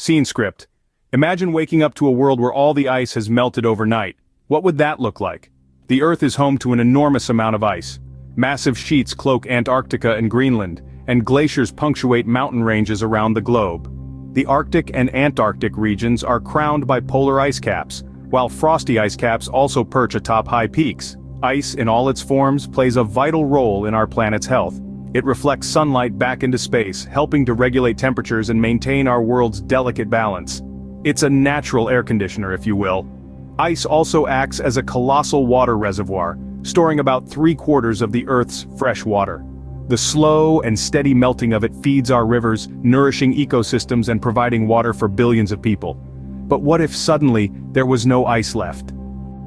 Scene script. Imagine waking up to a world where all the ice has melted overnight. What would that look like? The Earth is home to an enormous amount of ice. Massive sheets cloak Antarctica and Greenland, and glaciers punctuate mountain ranges around the globe. The Arctic and Antarctic regions are crowned by polar ice caps, while frosty ice caps also perch atop high peaks. Ice in all its forms plays a vital role in our planet's health. It reflects sunlight back into space, helping to regulate temperatures and maintain our world's delicate balance. It's a natural air conditioner, if you will. Ice also acts as a colossal water reservoir, storing about 3/4 of the Earth's fresh water. The slow and steady melting of it feeds our rivers, nourishing ecosystems and providing water for billions of people. But what if suddenly there was no ice left?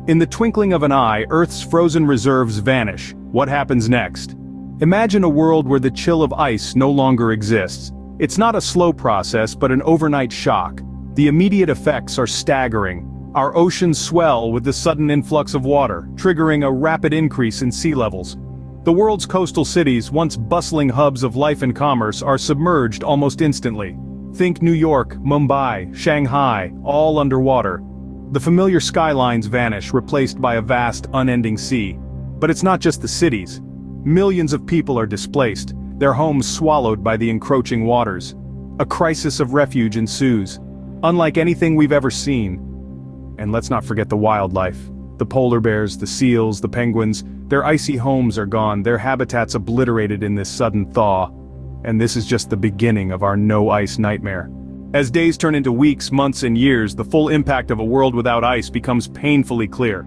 In the twinkling of an eye, Earth's frozen reserves vanish. What happens next? Imagine a world where the chill of ice no longer exists. It's not a slow process, but an overnight shock. The immediate effects are staggering. Our oceans swell with the sudden influx of water, triggering a rapid increase in sea levels. The world's coastal cities, once bustling hubs of life and commerce, are submerged almost instantly. Think New York, Mumbai, Shanghai, all underwater. The familiar skylines vanish, replaced by a vast, unending sea. But it's not just the cities. Millions of people are displaced, their homes swallowed by the encroaching waters. A crisis of refuge ensues, unlike anything we've ever seen. And let's not forget the wildlife. The polar bears, the seals, the penguins, their icy homes are gone, their habitats obliterated in this sudden thaw. And this is just the beginning of our no-ice nightmare. As days turn into weeks, months, and years, the full impact of a world without ice becomes painfully clear.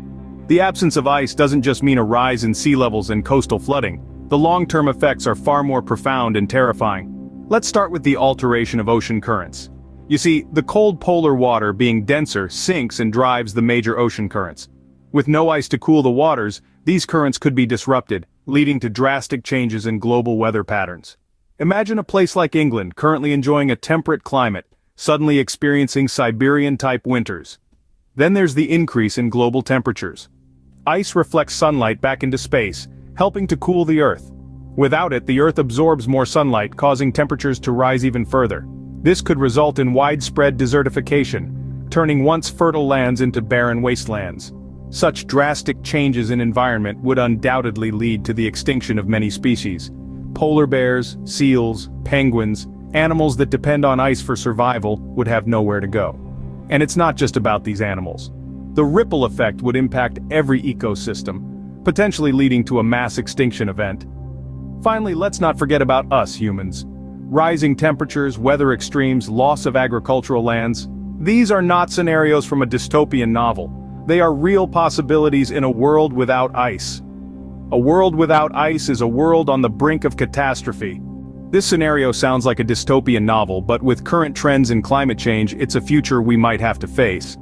The absence of ice doesn't just mean a rise in sea levels and coastal flooding. The long-term effects are far more profound and terrifying. Let's start with the alteration of ocean currents. You see, the cold polar water, being denser, sinks and drives the major ocean currents. With no ice to cool the waters, these currents could be disrupted, leading to drastic changes in global weather patterns. Imagine a place like England, currently enjoying a temperate climate, suddenly experiencing Siberian-type winters. Then there's the increase in global temperatures. Ice reflects sunlight back into space, helping to cool the Earth. Without it, the Earth absorbs more sunlight, causing temperatures to rise even further. This could result in widespread desertification, turning once fertile lands into barren wastelands. Such drastic changes in environment would undoubtedly lead to the extinction of many species. Polar bears, seals, penguins, animals that depend on ice for survival would have nowhere to go. And it's not just about these animals. The ripple effect would impact every ecosystem, potentially leading to a mass extinction event. Finally, let's not forget about us humans. Rising temperatures, weather extremes, loss of agricultural lands. These are not scenarios from a dystopian novel. They are real possibilities in a world without ice. A world without ice is a world on the brink of catastrophe. This scenario sounds like a dystopian novel, but with current trends in climate change, it's a future we might have to face.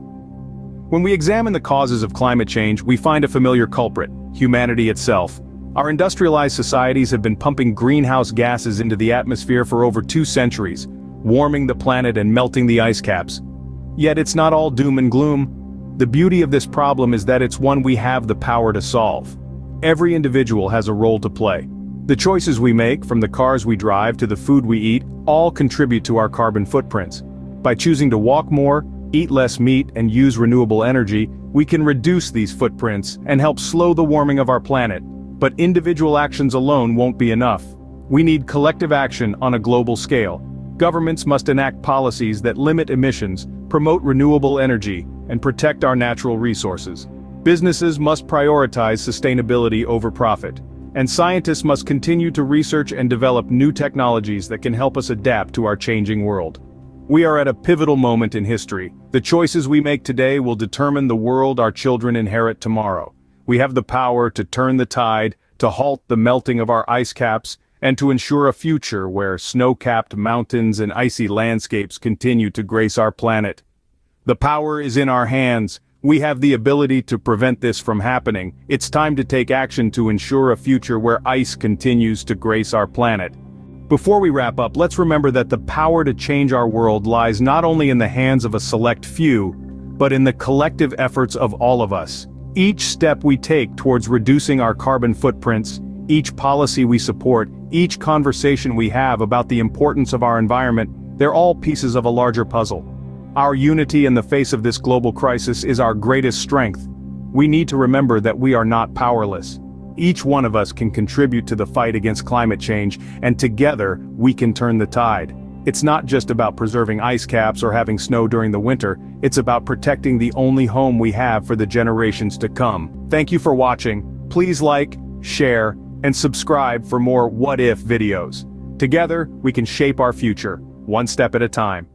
When we examine the causes of climate change, we find a familiar culprit: humanity itself. Our industrialized societies have been pumping greenhouse gases into the atmosphere for over 2 centuries, warming the planet and melting the ice caps. Yet it's not all doom and gloom. The beauty of this problem is that it's one we have the power to solve. Every individual has a role to play. The choices we make, from the cars we drive to the food we eat, all contribute to our carbon footprints. By choosing to walk more, eat less meat, and use renewable energy, we can reduce these footprints and help slow the warming of our planet. But individual actions alone won't be enough. We need collective action on a global scale. Governments must enact policies that limit emissions, promote renewable energy, and protect our natural resources. Businesses must prioritize sustainability over profit. And scientists must continue to research and develop new technologies that can help us adapt to our changing world. We are at a pivotal moment in history. The choices we make today will determine the world our children inherit tomorrow. We have the power to turn the tide, to halt the melting of our ice caps, and to ensure a future where snow-capped mountains and icy landscapes continue to grace our planet. The power is in our hands. We have the ability to prevent this from happening. It's time to take action to ensure a future where ice continues to grace our planet. Before we wrap up, let's remember that the power to change our world lies not only in the hands of a select few, but in the collective efforts of all of us. Each step we take towards reducing our carbon footprints, each policy we support, each conversation we have about the importance of our environment, they're all pieces of a larger puzzle. Our unity in the face of this global crisis is our greatest strength. We need to remember that we are not powerless. Each one of us can contribute to the fight against climate change, and together, we can turn the tide. It's not just about preserving ice caps or having snow during the winter, it's about protecting the only home we have for the generations to come. Thank you for watching. Please like, share, and subscribe for more What If videos. Together, we can shape our future, one step at a time.